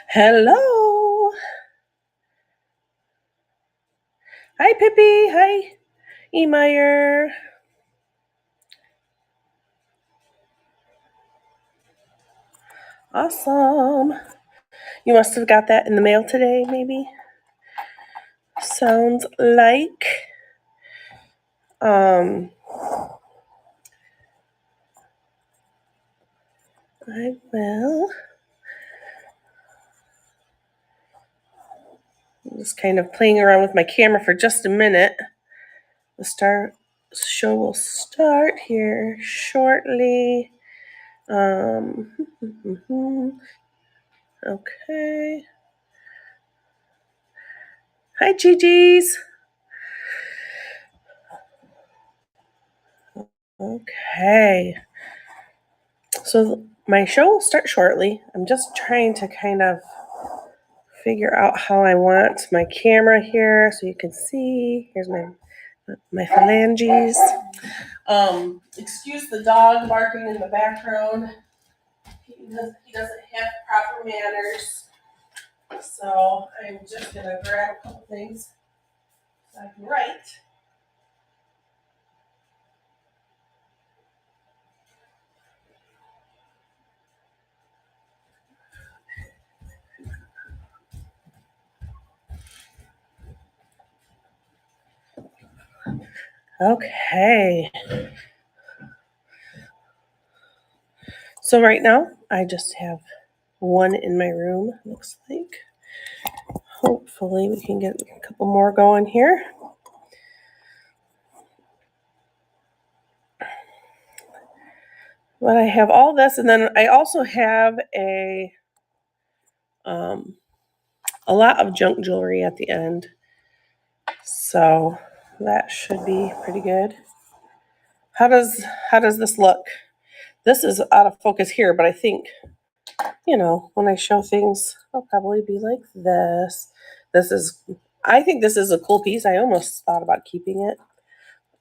Hello. Hi, Pippi. Hi, Emeyer. Awesome. You must have got that in the mail today, maybe? Sounds like. I will. I'm just kind of playing around with my camera for just a minute. The show will start here shortly. Okay. Hi, Gigi's. Okay. So my show will start shortly. I'm just trying to kind of figure out how I want my camera here so you can see. Here's my phalanges. Excuse the dog barking in the background. He doesn't have proper manners. So I'm just gonna grab a couple things so I can write. Okay. So right now I just have one in my room, looks like. Hopefully we can get a couple more going here. But I have all this, and then I also have a lot of junk jewelry at the end. So that should be pretty good. How does this look? This is out of focus here, but I think, when I show things, I'll probably be like this. I think this is a cool piece. I almost thought about keeping it,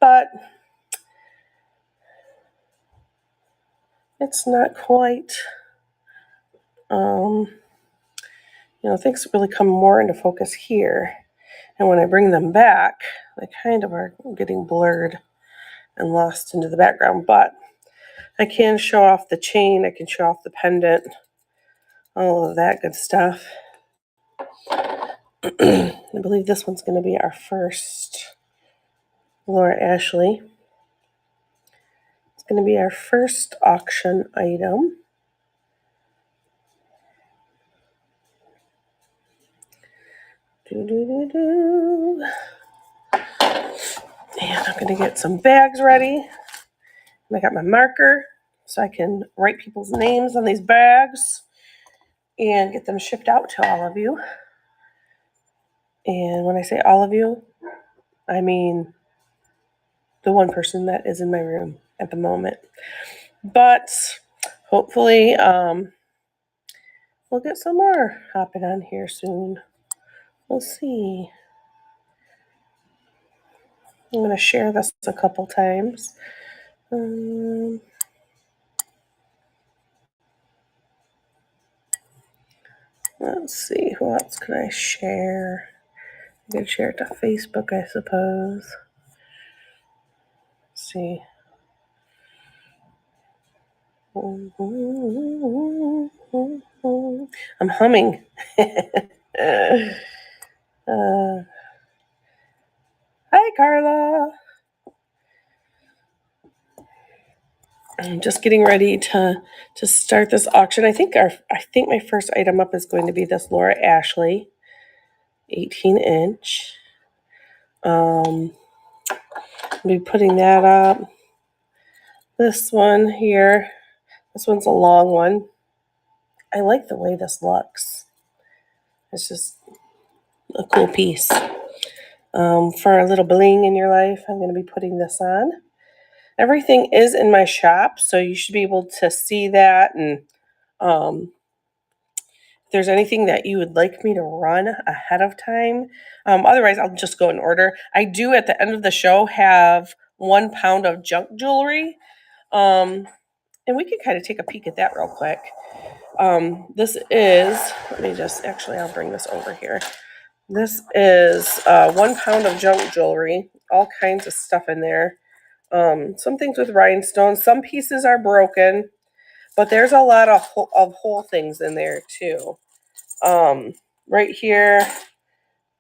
but it's not quite, things really come more into focus here. And when I bring them back, they kind of are getting blurred and lost into the background. But I can show off the chain, I can show off the pendant, all of that good stuff. I believe this one's going to be our first Laura Ashley. It's going to be our first auction item. And I'm going to get some bags ready. And I got my marker so I can write people's names on these bags and get them shipped out to all of you. And when I say all of you, I mean the one person that is in my room at the moment. But hopefully we'll get some more hopping on here soon. We'll see. I'm going to share this a couple times. Let's see, who else can I share? I can share it to Facebook, I suppose. Let's see. I'm humming. Hi, Carla. I'm just getting ready to start this auction. I think my first item up is going to be this Laura Ashley 18-inch. I'll be putting that up. This one here. This one's a long one. I like the way this looks. It's just a cool piece. For a little bling in your life, I'm going to be putting this on. Everything is in my shop, so you should be able to see that. And if there's anything that you would like me to run ahead of time, otherwise I'll just go in order. I do at the end of the show have 1 pound of junk jewelry, and we can kind of take a peek at that real quick. this is, let me just, actually, I'll bring this over here. This is 1 pound of junk jewelry, all kinds of stuff in there. Some things with rhinestones. Some pieces are broken, but there's a lot of whole things in there too. Right here,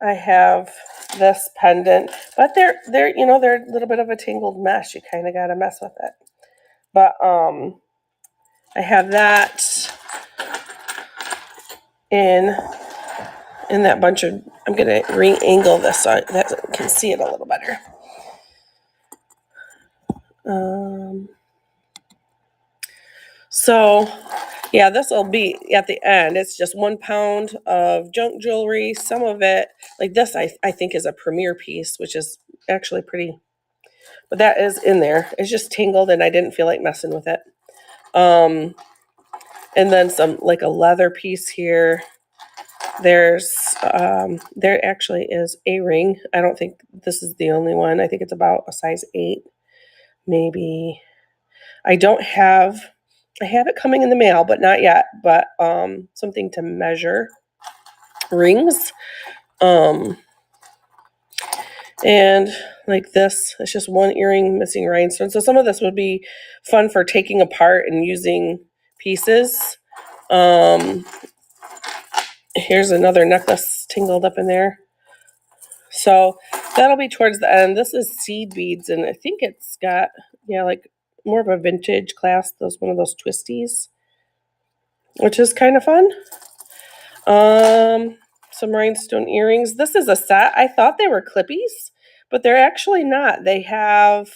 I have this pendant, but they're they're a little bit of a tangled mess. You kind of got to mess with it. But I have that in that bunch of. I'm gonna re-angle this so that I can see it a little better. So yeah, this will be at the end. It's just 1 pound of junk jewelry. Some of it, like this, I think is a premier piece, which is actually pretty, but that is in there. It's just tangled and I didn't feel like messing with it. And then some, like a leather piece here. There's, there actually is a ring. I don't think this is the only one. I think it's about a size 8, maybe. I have it coming in the mail, but not yet. But something to measure rings. And like this, it's just 1 earring missing rhinestone. So some of this would be fun for taking apart and using pieces. Here's another necklace tangled up in there. So that'll be towards the end. This is seed beads, and I think it's got, yeah, like more of a vintage clasp. One of those twisties, which is kind of fun. Some rhinestone earrings. This is a set. I thought they were clippies, but they're actually not. They have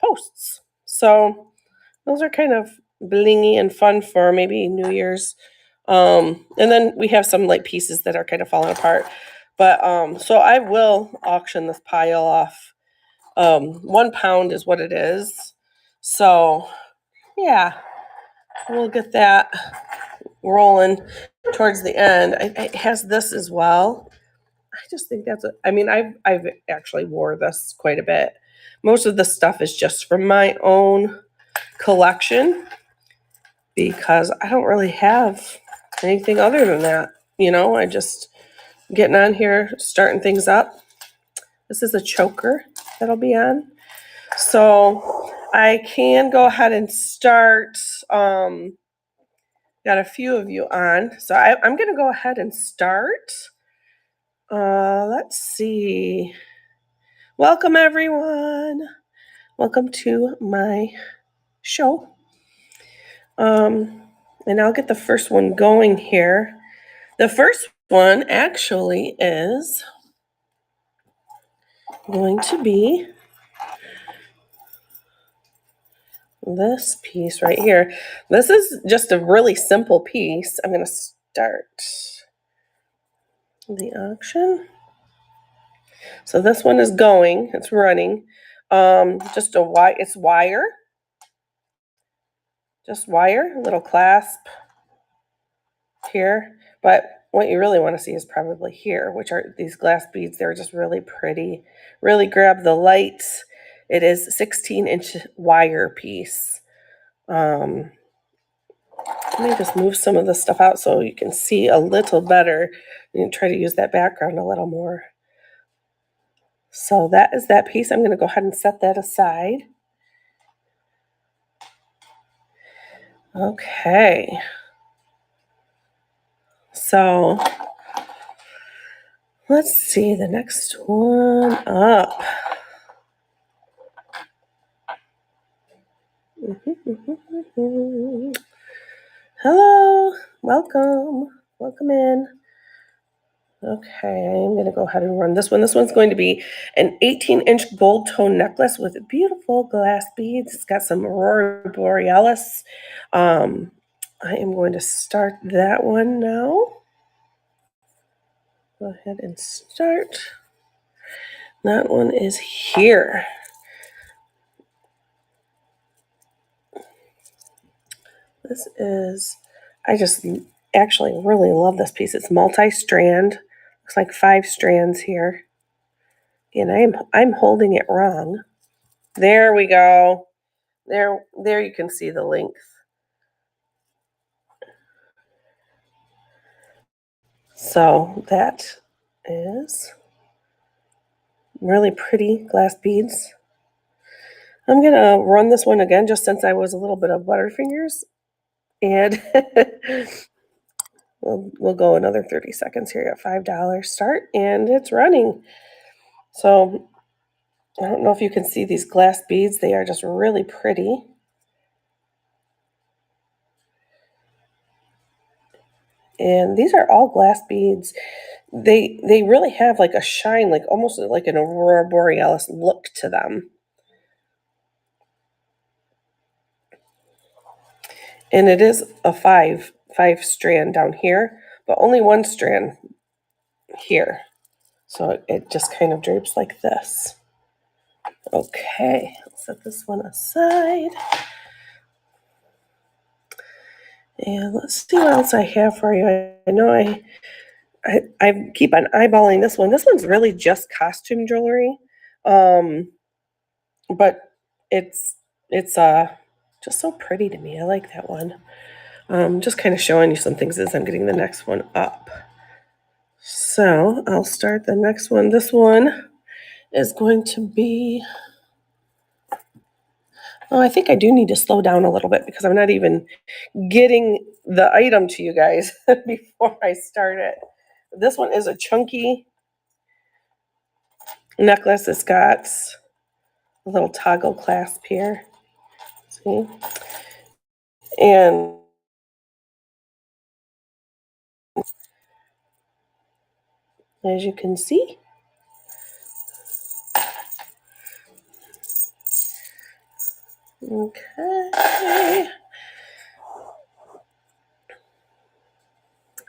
posts. So those are kind of blingy and fun for maybe New Year's. And then we have some like pieces that are kind of falling apart. But so I will auction this pile off. 1 pound is what it is. So yeah, we'll get that rolling towards the end. It has this as well. I just think I've actually wore this quite a bit. Most of the stuff is just from my own collection because I don't really have anything other than that. I just getting on here, starting things up. This is a choker that'll be on. So I can go ahead and start. Got a few of you on. So I'm going to go ahead and start. Let's see. Welcome, everyone. Welcome to my show. And I'll get the first one going here. The first one actually is going to be this piece right here. This is just a really simple piece. I'm going to start the auction. So this one is going. It's running. It's wire. Just wire, little clasp here. But what you really want to see is probably here, which are these glass beads. They're just really pretty. Really grab the light. It is 16-inch wire piece. Let me just move some of the stuff out so you can see a little better. You can try to use that background a little more. So that is that piece. I'm going to go ahead and set that aside. Okay. So let's see the next one up. Hello, welcome in. Okay, I'm going to go ahead and run this one. This one's going to be an 18-inch gold tone necklace with beautiful glass beads. It's got some Aurora Borealis. I am going to start that one now. Go ahead and start. That one is here. This is, I just actually really love this piece. It's multi-strand. Looks like 5 strands here. And I'm holding it wrong. There we go. There you can see the length. So that is really pretty glass beads. I'm going to run this one again just since I was a little bit of Butterfingers. And we'll go another 30 seconds here at $5 start. And it's running. So I don't know if you can see these glass beads. They are just really pretty. And these are all glass beads. They really have like a shine, like almost like an aurora borealis look to them. And it is a five strand down here, but only one strand here. So it just kind of drapes like this. Okay, I'll set this one aside. And let's see what else I have for you. I know I keep on eyeballing this one. This one's really just costume jewelry. But it's just so pretty to me. I like that one. Just kind of showing you some things as I'm getting the next one up. So I'll start the next one. This one is going to be, oh, I think I do need to slow down a little bit because I'm not even getting the item to you guys before I start it. This one is a chunky necklace. It's got a little toggle clasp here. See? And as you can see, okay.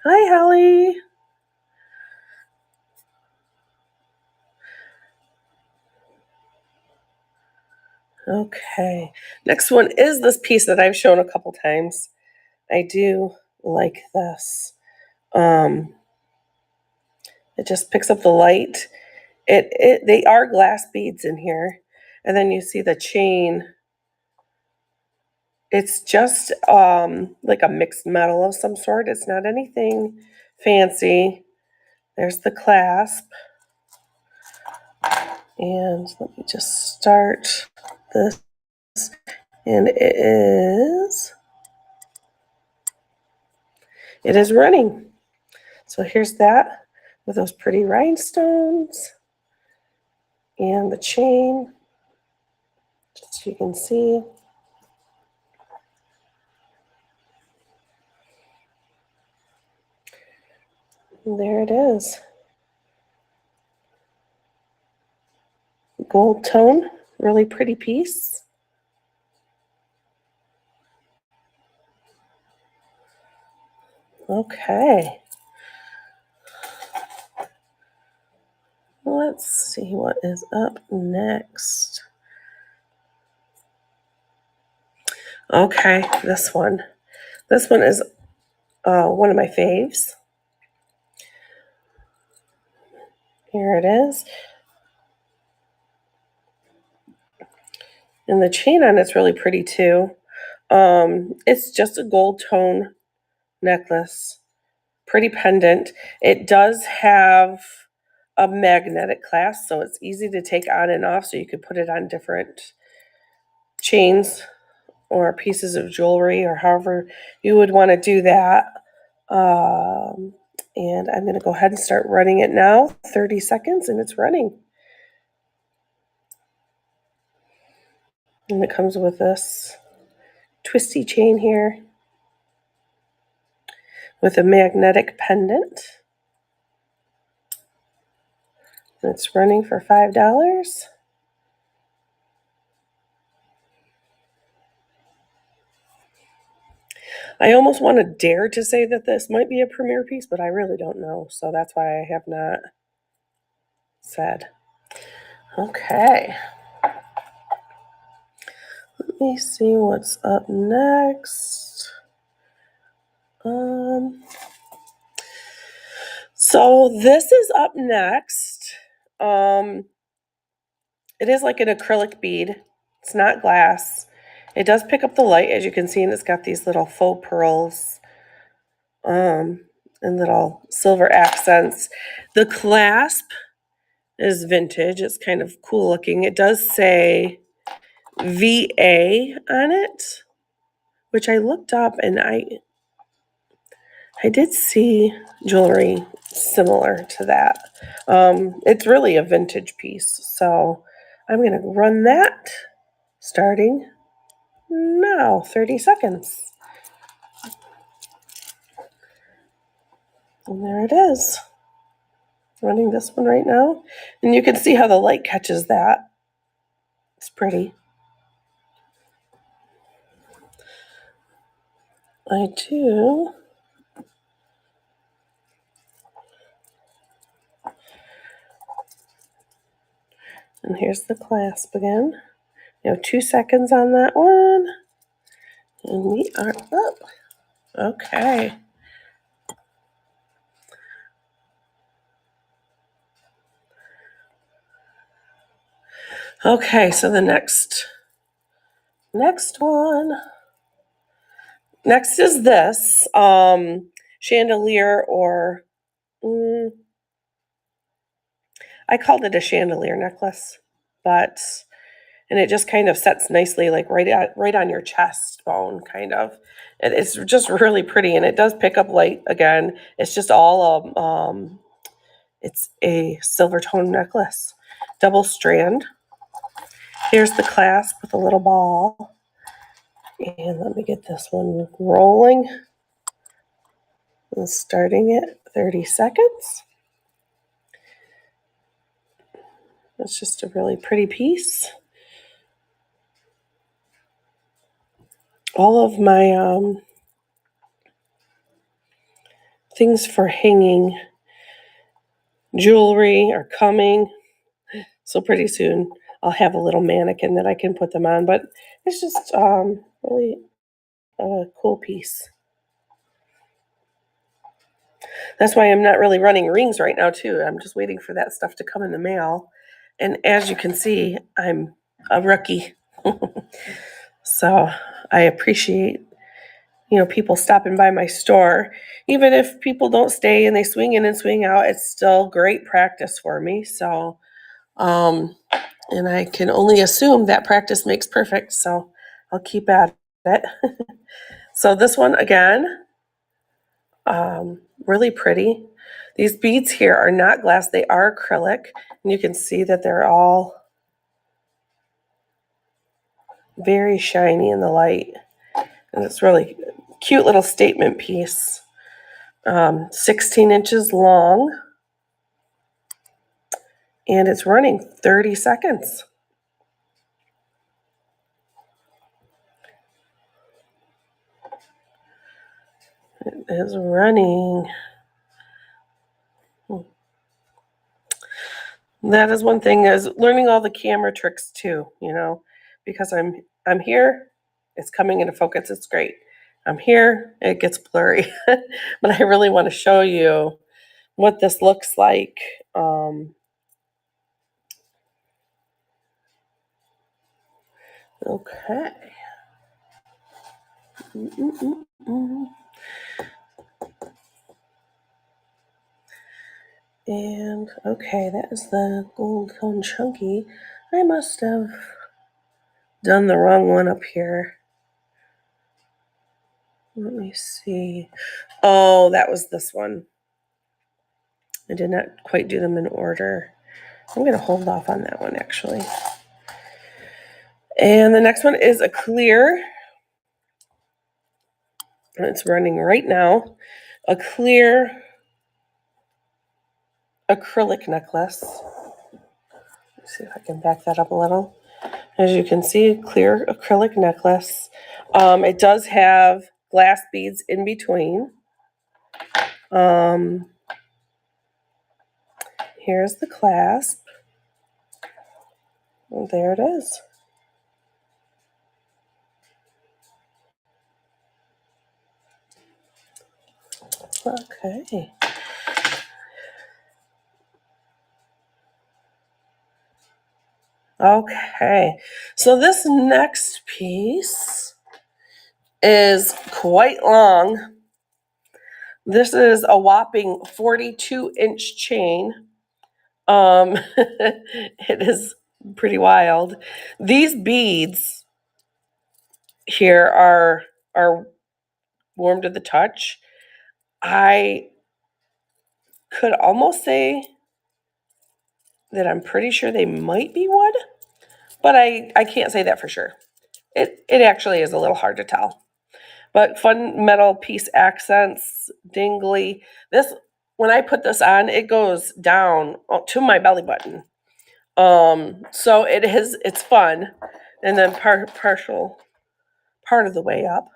Hi, Holly. Okay. Next one is this piece that I've shown a couple times. I do like this. It just picks up the light. They are glass beads in here. And then you see the chain. It's just like a mixed metal of some sort. It's not anything fancy. There's the clasp. And let me just start this. And it is running. So here's that with those pretty rhinestones and the chain, just so you can see. And there it is. Gold tone, really pretty piece. Okay. Let's see what is up next. Okay, this one. This one is one of my faves. Here it is. And the chain on it's really pretty too. It's just a gold tone necklace. Pretty pendant. It does have a magnetic clasp, so it's easy to take on and off, so you could put it on different chains or pieces of jewelry or however you would want to do that. And I'm going to go ahead and start running it now. 30 seconds and it's running. And it comes with this twisty chain here with a magnetic pendant. And it's running for $5. I almost want to dare to say that this might be a premier piece, but I really don't know. So that's why I have not said. Okay. Let me see what's up next. So this is up next. It is like an acrylic bead. It's not glass. It does pick up the light, as you can see, and it's got these little faux pearls. and little silver accents. The clasp is vintage. It's kind of cool looking. It does say VA on it, which I looked up, and I did see jewelry similar to that. It's really a vintage piece, so I'm going to run that starting now, 30 seconds. And there it is. Running this one right now. And you can see how the light catches that. It's pretty. I do. And here's the clasp again. You have 2 seconds on that one. And we are up. Okay. Okay, so the next one. Next is this chandelier, or I called it a chandelier necklace, and it just kind of sets nicely, like right on your chest bone, kind of. It's just really pretty, and it does pick up light again. It's just all it's a silver tone necklace, double strand. Here's the clasp with a little ball. And let me get this one rolling. And starting at 30 seconds. It's just a really pretty piece. All of my things for hanging jewelry are coming. So pretty soon I'll have a little mannequin that I can put them on. But it's just really a cool piece. That's why I'm not really running rings right now, too. I'm just waiting for that stuff to come in the mail. And as you can see, I'm a rookie. So I appreciate, people stopping by my store. Even if people don't stay and they swing in and swing out, it's still great practice for me. So, and I can only assume that practice makes perfect. So I'll keep at it. So this one again, really pretty. These beads here are not glass, they are acrylic. And you can see that they're all very shiny in the light. And it's really cute little statement piece. 16 inches long. And it's running 30 seconds. It is running. That is one thing, is learning all the camera tricks too, because I'm here, it's coming into focus, it's great. I'm here, it gets blurry. But I really want to show you what this looks like. Okay. And okay, that is the gold cone chunky. I must have done the wrong one up here. Let me see. Oh, that was this one. I did not quite do them in order. I'm going to hold off on that one, actually. And the next one is a clear. And it's running right now. A clear acrylic necklace. Let's see if I can back that up a little. As you can see, clear acrylic necklace. It does have glass beads in between. Here's the clasp. And there it is. Okay. Okay. So this next piece is quite long. This is a whopping 42-inch chain. It is pretty wild. These beads here are warm to the touch. I could almost say that I'm pretty sure they might be wood, but I can't say that for sure. It actually is a little hard to tell. But fun metal piece accents, dingly. This, when I put this on, it goes down to my belly button. So it's fun. And then partial part of the way up,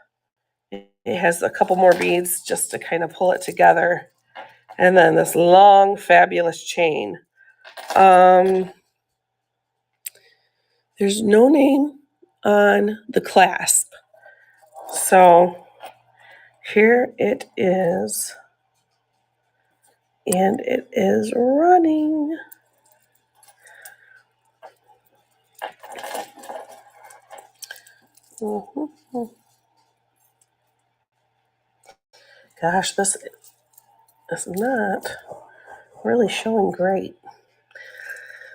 it has a couple more beads just to kind of pull it together. And then this long, fabulous chain. There's no name on the clasp. So here it is. And it is running. Mm-hmm. Gosh, this is not really showing great.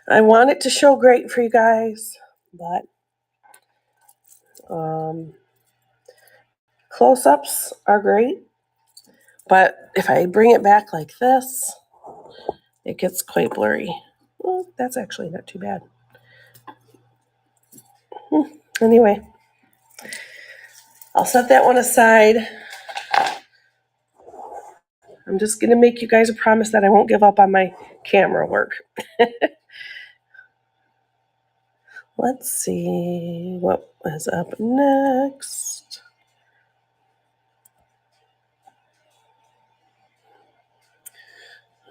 I want it to show great for you guys, but close-ups are great. But if I bring it back like this, it gets quite blurry. Well, that's actually not too bad. Anyway, I'll set that one aside. I'm just going to make you guys a promise that I won't give up on my camera work. Let's see what is up next.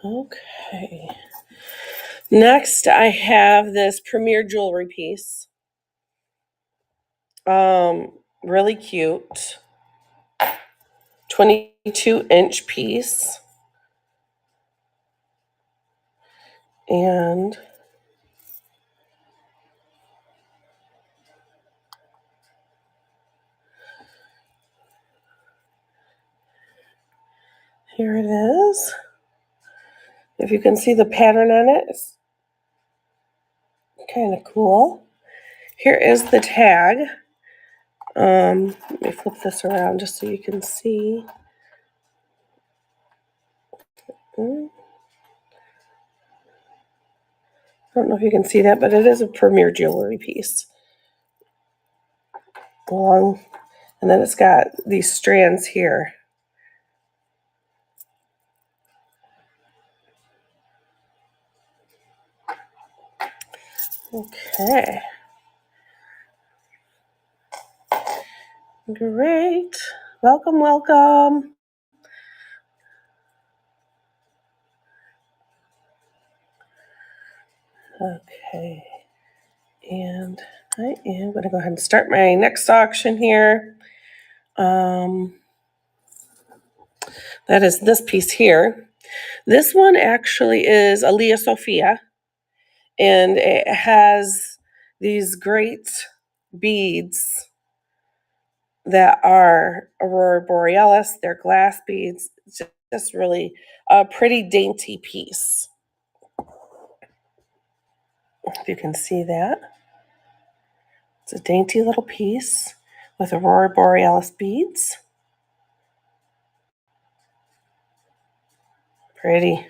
Okay. Next, I have this Premier jewelry piece. Really cute. 22-inch piece. And here it is. If you can see the pattern on it, it's kind of cool. Here is the tag. Let me flip this around just so you can see. I don't know if you can see that, but it is a Premier jewelry piece. Long, and then it's got these strands here. Okay. Great. Welcome, welcome. Okay. And I am going to go ahead and start my next auction here. That is this piece here. This one actually is Alia Sophia, and it has these great beads that are Aurora Borealis. They're glass beads. It's just really a pretty dainty piece. If you can see that. It's a dainty little piece with Aurora Borealis beads. Pretty.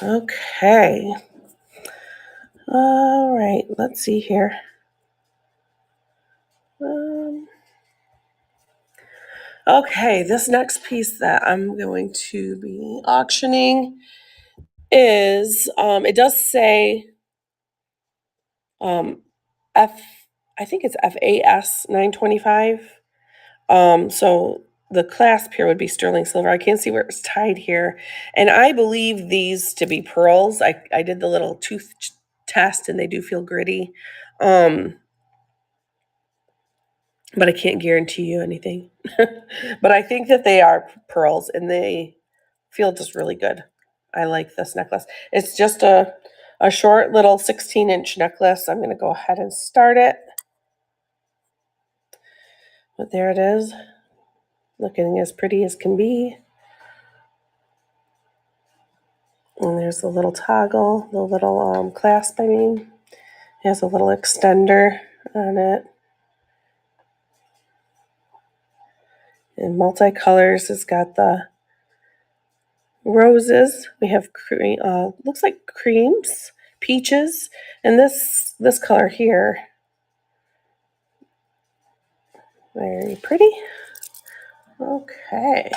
Okay. All right, let's see here. Okay, this next piece that I'm going to be auctioning is, it does say I think it's FAS 925. So the clasp here would be sterling silver. I can't see where it's tied here. And I believe these to be pearls. I did the little tooth test and they do feel gritty. But I can't guarantee you anything. But I think that they are pearls and they feel just really good. I like this necklace. It's just a short little 16-inch necklace. I'm going to go ahead and start it. But there it is. looking as pretty as can be. And there's the little toggle, the little clasp, I mean. It has a little extender on it. In multicolors, it's got the roses. We have cream, looks like creams, peaches, and this color here. Very pretty. Okay.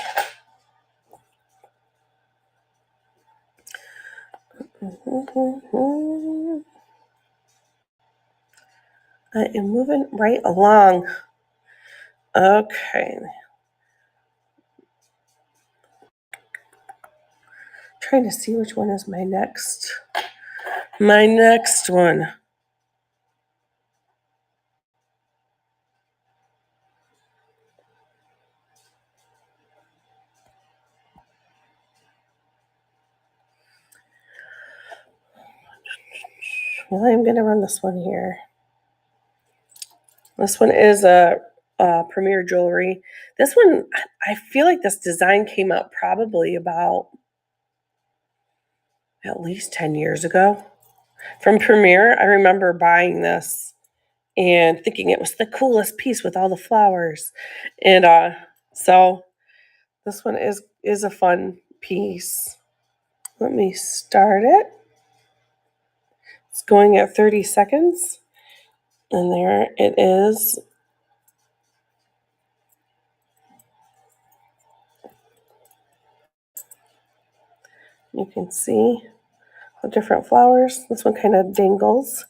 I am moving right along. Okay. Trying to see which one is my next. My next one. Well, I'm going to run this one here. This one is a Premier Jewelry. This one, I feel like this design came out probably about at least 10 years ago. From Premier, I remember buying this and thinking it was the coolest piece with all the flowers. And so this one is a fun piece. Let me start it. It's going at 30 seconds. And there it is. You can see the different flowers. This one kind of dangles.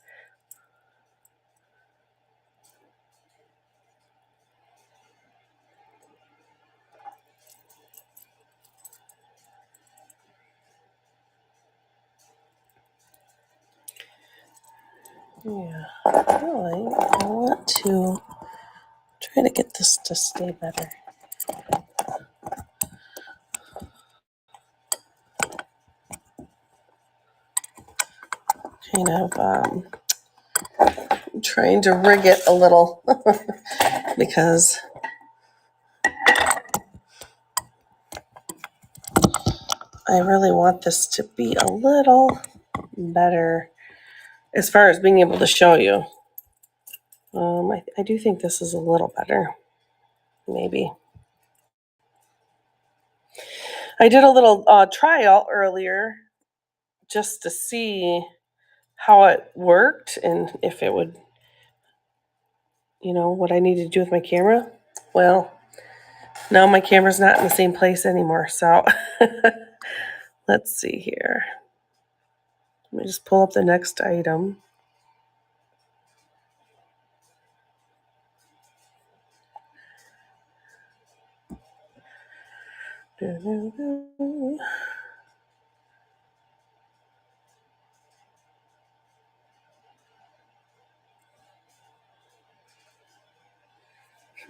Yeah, really, I want to try to get this to stay better. Kind of trying to rig it a little because I really want this to be a little better as far as being able to show you. I do think this is a little better, maybe. I did a little trial earlier just to see how it worked and if it would, what I need to do with my camera. Well, now my camera's not in the same place anymore, so let's see here. Let me just pull up the next item.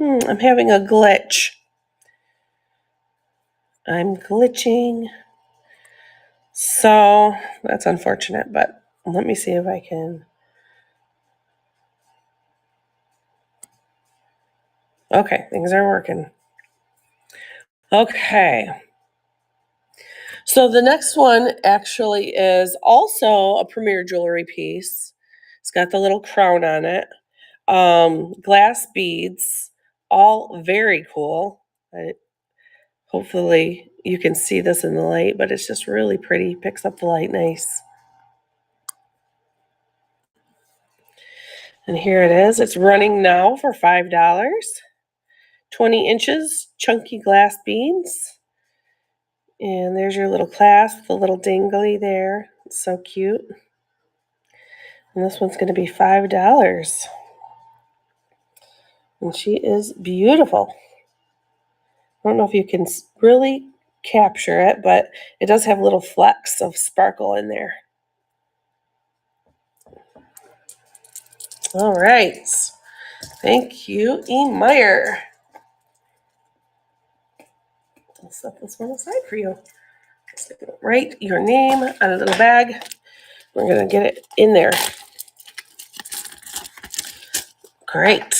I'm having a glitch. I'm glitching. So that's unfortunate, but let me see if I can. Okay, things are working. Okay. So the next one actually is also a Premier Jewelry piece. It's got the little crown on it. Glass beads, all very cool. Hopefully you can see this in the light, but it's just really pretty. Picks up the light nice. And here it is. It's running now for $5. 20 inches, chunky glass beads. And there's your little clasp, the little dangly there. It's so cute. And this one's going to be $5. And she is beautiful. I don't know if you can really capture it, but it does have little flecks of sparkle in there. All right. Thank you, E. Meyer. I'll set this one aside for you. Write your name on a little bag. We're going to get it in there. Great.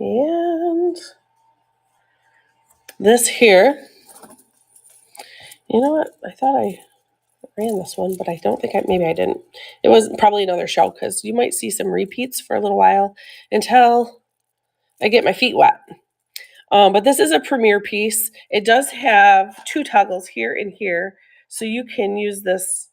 And this here, you know what? I thought I ran this one, but I don't think maybe I didn't. It was probably another show because you might see some repeats for a little while until I get my feet wet. But this is a Premier piece. It does have 2 toggles here and here, so you can use this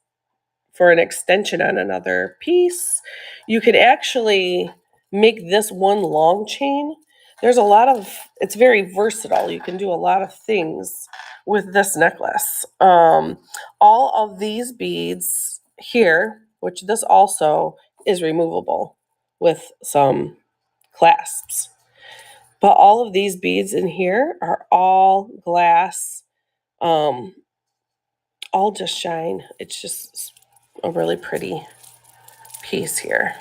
for an extension on another piece. You could actually make this one long chain. There's a lot of, it's very versatile. You can do a lot of things with this necklace. All of these beads here, which this also is removable with some clasps. But all of these beads in here are all glass, all just shine. It's just a really pretty piece here.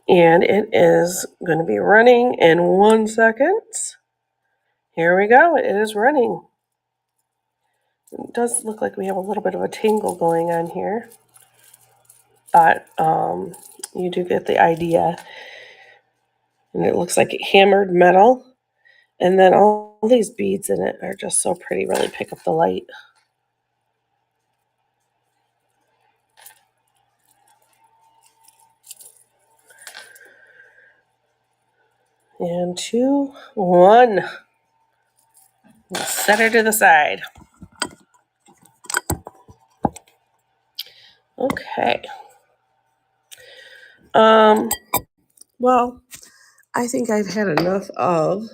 And it is going to be running in 1 second. Here we go. It is running. It does look like we have a little bit of a tingle going on here, but you do get the idea. And it looks like hammered metal. And then all these beads in it are just so pretty, really pick up the light. And 2, 1. We'll set her to the side. Okay. Well, I think I've had enough of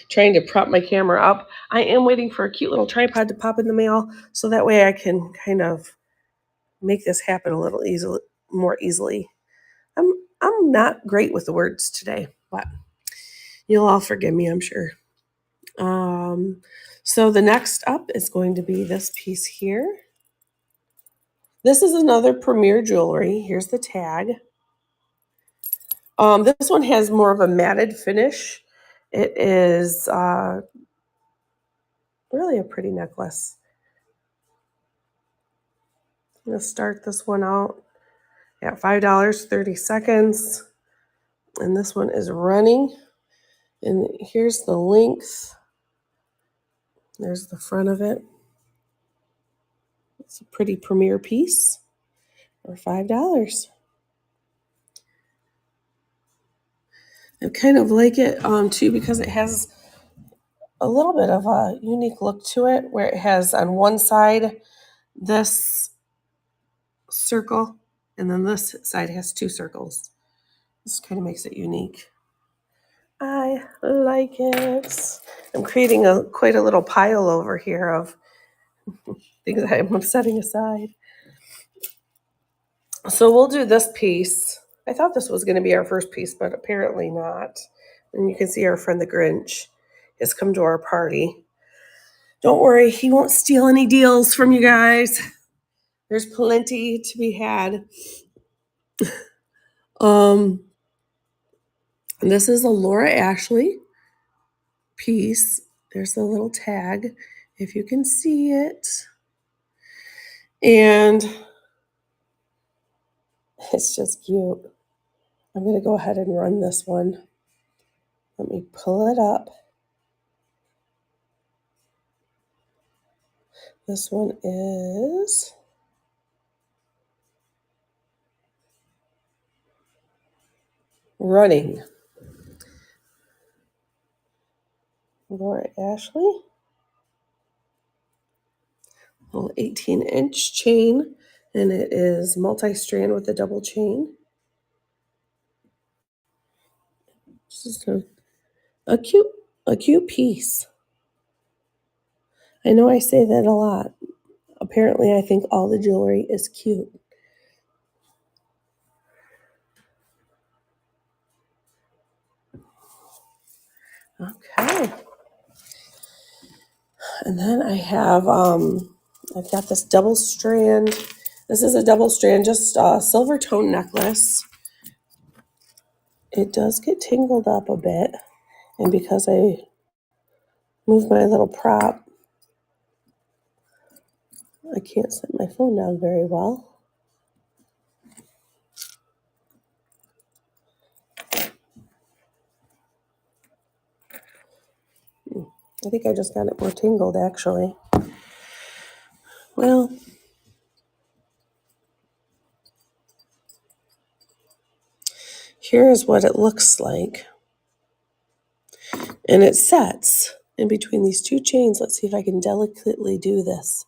trying to prop my camera up. I am waiting for a cute little tripod to pop in the mail, so that way I can kind of make this happen a little more easily. I'm not great with the words today, but you'll all forgive me, I'm sure. So the next up is going to be this piece here. This is another Premier jewelry. Here's the tag. This one has more of a matted finish. It is really a pretty necklace. I'm going to start this one out at $5, 30 seconds. And this one is running. And here's the length. There's the front of it. It's a pretty Premier piece for $5. I kind of like it too because it has a little bit of a unique look to it where it has on one side this circle and then this side has 2 circles. This kind of makes it unique. I like it. I'm creating quite a little pile over here of things I'm setting aside. So we'll do this piece. I thought this was going to be our first piece, but apparently not. And you can see our friend the Grinch has come to our party. Don't worry, he won't steal any deals from you guys. There's plenty to be had. This is a Laura Ashley piece. There's the little tag, if you can see it. And it's just cute. I'm going to go ahead and run this one. Let me pull it up. This one is running. Laura Ashley. Little 18-inch chain, and it is multi-strand with a double chain. This is a cute piece. I know I say that a lot. Apparently, I think all the jewelry is cute. Okay. And then I have, I've got this double strand. This is a double strand, just a silver tone necklace. It does get tangled up a bit. And because I moved my little prop, I can't set my phone down very well. I think I just got it more tangled, actually. Well, here's what it looks like. And it sets in between these two chains. Let's see if I can delicately do this.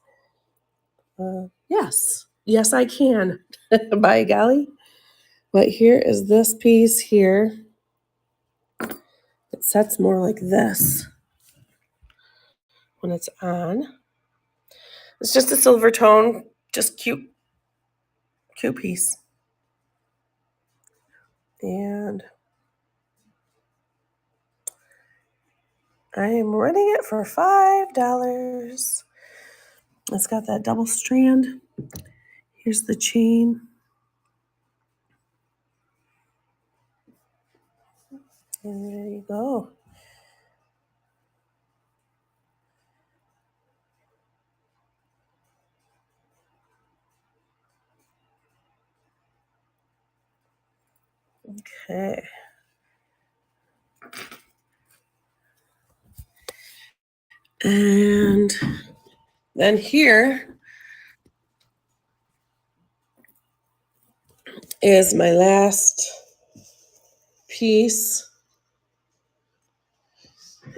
Yes. Yes, I can. By golly. But here is this piece here. It sets more like this when it's on. It's just a silver tone, just cute piece. And I am renting it for $5. It's got that double strand. Here's the chain. And there you go. Okay. And then here is my last piece.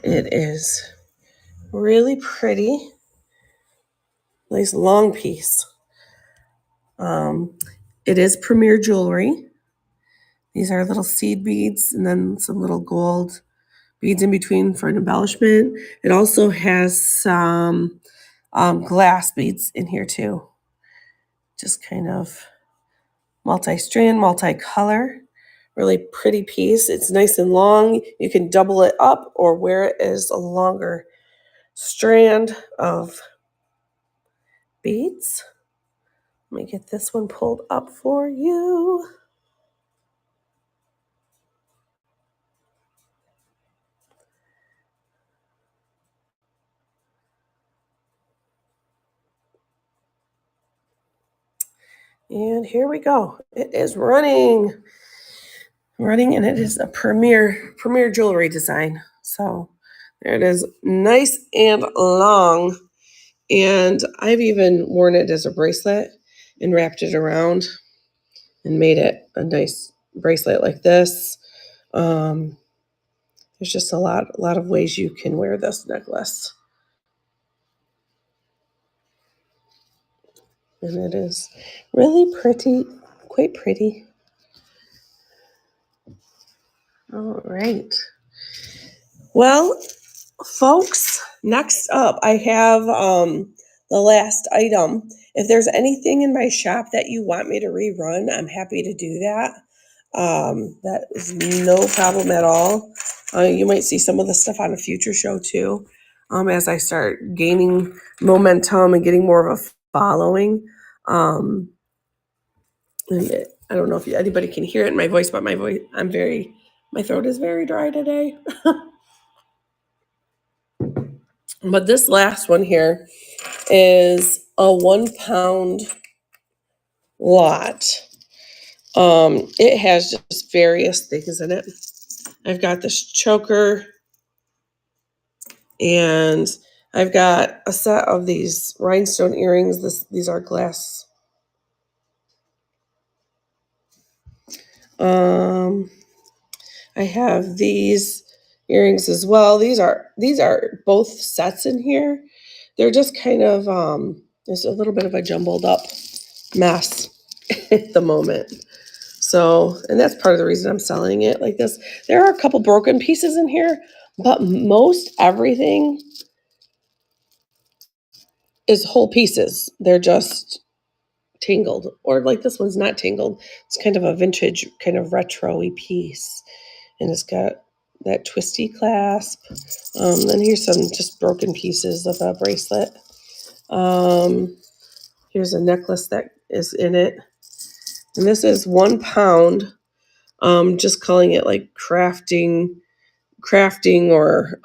It is really pretty. Nice long piece. It is Premier Jewelry. These are little seed beads and then some little gold beads in between for an embellishment. It also has some glass beads in here too. Just kind of multi-strand, multi-color. Really pretty piece. It's nice and long. You can double it up or wear it as a longer strand of beads. Let me get this one pulled up for you. And here we go. It is running, and it is a Premier Jewelry design. So there it is, nice and long. And I've even worn it as a bracelet and wrapped it around and made it a nice bracelet like this. There's just a lot of ways you can wear this necklace. And it is really pretty, quite pretty. All right. Well, folks, next up I have the last item. If there's anything in my shop that you want me to rerun, I'm happy to do that. That is no problem at all. You might see some of the stuff on a future show too, as I start gaining momentum and getting more of a following. And I don't know if anybody can hear it in my voice, but my throat is very dry today. But this last one here is a 1 pound lot. It has just various things in it. I've got this choker, and I've got a set of these rhinestone earrings. These are glass. I have these earrings as well. These are both sets in here. They're just kind of there's a little bit of a jumbled up mess at the moment. So, and that's part of the reason I'm selling it like this. There are a couple broken pieces in here, but most everything is whole pieces. They're just tangled, or like this one's not tangled. It's kind of a vintage, kind of retro-y piece. And it's got that twisty clasp. Then here's some just broken pieces of a bracelet. Here's a necklace that is in it. And this is 1 pound. Just calling it like crafting or,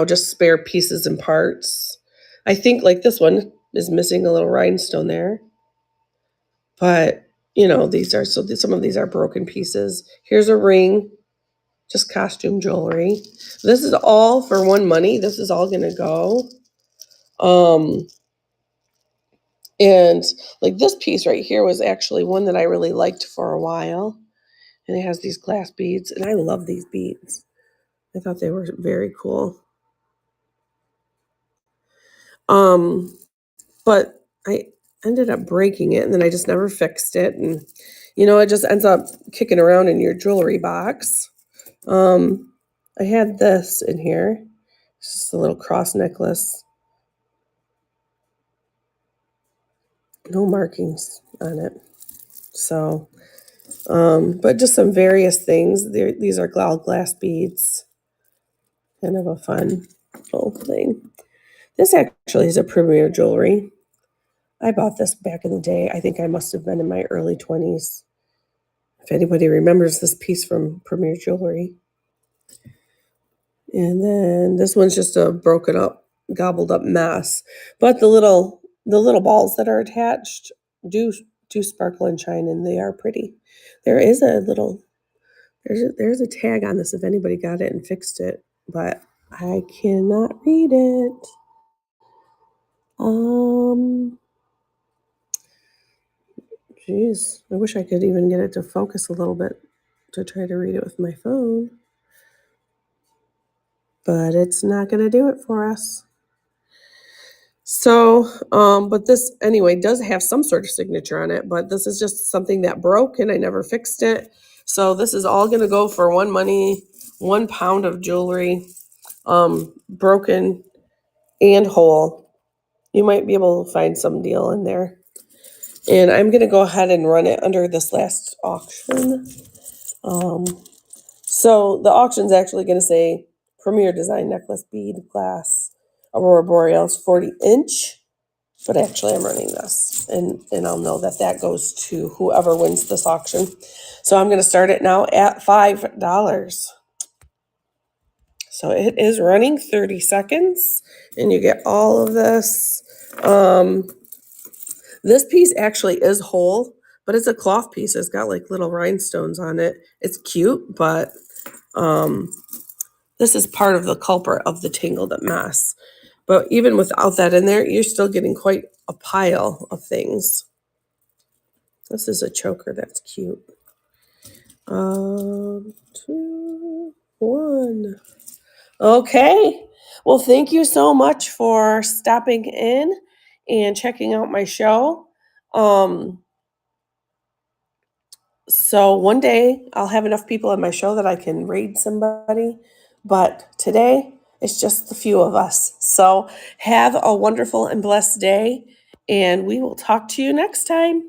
just spare pieces and parts. I think like this one is missing a little rhinestone there. But, some of these are broken pieces. Here's a ring. just costume jewelry. This is all for one money. This is all gonna go. And like this piece right here was actually one that I really liked for a while. And it has these glass beads, and I love these beads. I thought they were very cool. But I ended up breaking it, and then I just never fixed it. And it just ends up kicking around in your jewelry box. I had this in here. It's just a little cross necklace. No markings on it. So, but just some various things. These are glass beads. Kind of a fun little thing. This actually is a Premier jewelry. I bought this back in the day. I think I must have been in my early 20s. If anybody remembers this piece from Premier Jewelry. And then this one's just a broken up, gobbled up mess. But the little balls that are attached do sparkle and shine, and they are pretty. There is a little there's a tag on this if anybody got it and fixed it, but I cannot read it. Geez, I wish I could even get it to focus a little bit to try to read it with my phone. But it's not going to do it for us. So, but this anyway does have some sort of signature on it, but this is just something that broke and I never fixed it. So this is all going to go for one money, 1 pound of jewelry, broken and whole. You might be able to find some deal in there. And I'm going to go ahead and run it under this last auction. So the auction's actually going to say Premier Design Necklace Bead Glass Aurora Borealis 40-inch. But actually I'm running this and I'll know that goes to whoever wins this auction. So I'm going to start it now at $5. So it is running 30 seconds and you get all of this. This piece actually is whole, but it's a cloth piece. It's got like little rhinestones on it. It's cute, but this is part of the culprit of the tangled up mess. But even without that in there, you're still getting quite a pile of things. This is a choker. That's cute. 2, 1. Okay. Well, thank you so much for stopping in and checking out my show. So one day I'll have enough people on my show that I can raid somebody. But today it's just the few of us. So have a wonderful and blessed day. And we will talk to you next time.